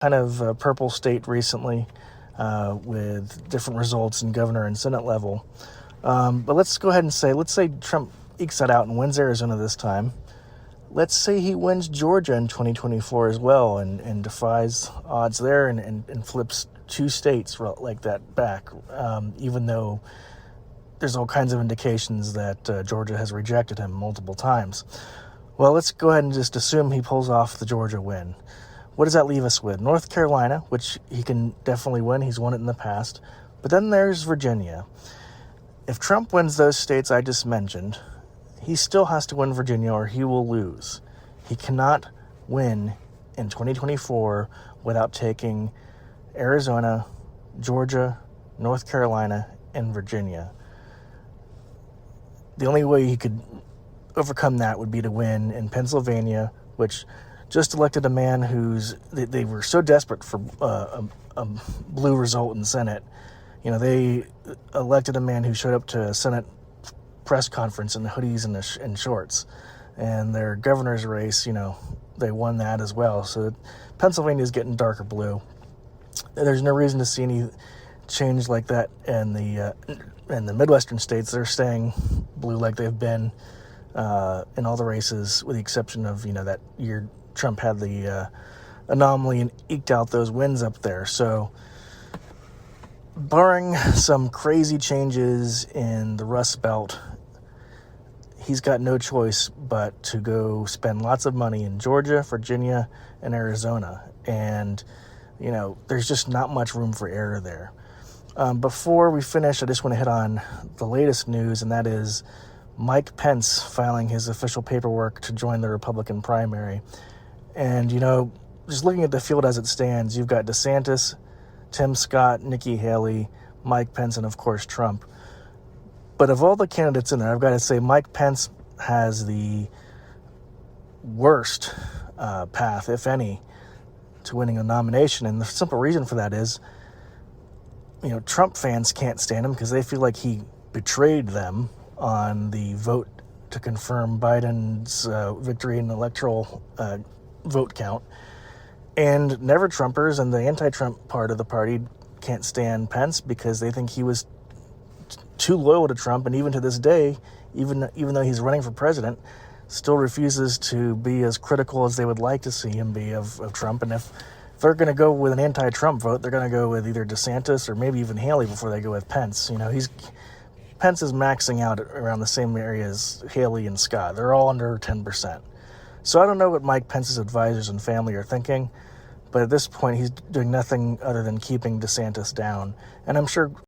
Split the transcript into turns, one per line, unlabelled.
kind of purple state recently with different results in governor and Senate level. But let's go ahead and let's say Trump ekes that out and wins Arizona this time. Let's say he wins Georgia in 2024 as well and defies odds there and flips 2 states like that back, even though there's all kinds of indications that Georgia has rejected him multiple times. Well, let's go ahead and just assume he pulls off the Georgia win. What does that leave us with? North Carolina, which he can definitely win. He's won it in the past. But then there's Virginia. If Trump wins those states I just mentioned, he still has to win Virginia or he will lose. He cannot win in 2024 without taking Arizona, Georgia, North Carolina, and Virginia. The only way he could overcome that would be to win in Pennsylvania, which just elected a man they were so desperate for a blue result in the Senate. They elected a man who showed up to a Senate press conference in hoodies and shorts. And their governor's race, they won that as well. So Pennsylvania is getting darker blue. There's no reason to see any change like that in the Midwestern states. They're staying blue like they've been in all the races, with the exception of, that year Trump had the anomaly and eked out those wins up there. So barring some crazy changes in the Rust Belt, he's got no choice but to go spend lots of money in Georgia, Virginia, and Arizona. And, there's just not much room for error there. Before we finish, I just want to hit on the latest news, and that is Mike Pence filing his official paperwork to join the Republican primary. And, just looking at the field as it stands, you've got DeSantis, Tim Scott, Nikki Haley, Mike Pence, and, of course, Trump. But of all the candidates in there, I've got to say Mike Pence has the worst path, if any, to winning a nomination. And the simple reason for that is, Trump fans can't stand him because they feel like he betrayed them on the vote to confirm Biden's victory in the electoral vote count. And never-Trumpers and the anti-Trump part of the party can't stand Pence because they think he was too loyal to Trump, and even to this day, even though he's running for president, still refuses to be as critical as they would like to see him be of Trump. And if they're going to go with an anti-Trump vote, they're going to go with either DeSantis or maybe even Haley before they go with Pence. Pence is maxing out around the same area as Haley and Scott. They're all under 10%. So I don't know what Mike Pence's advisors and family are thinking, but at this point, he's doing nothing other than keeping DeSantis down. And I'm sure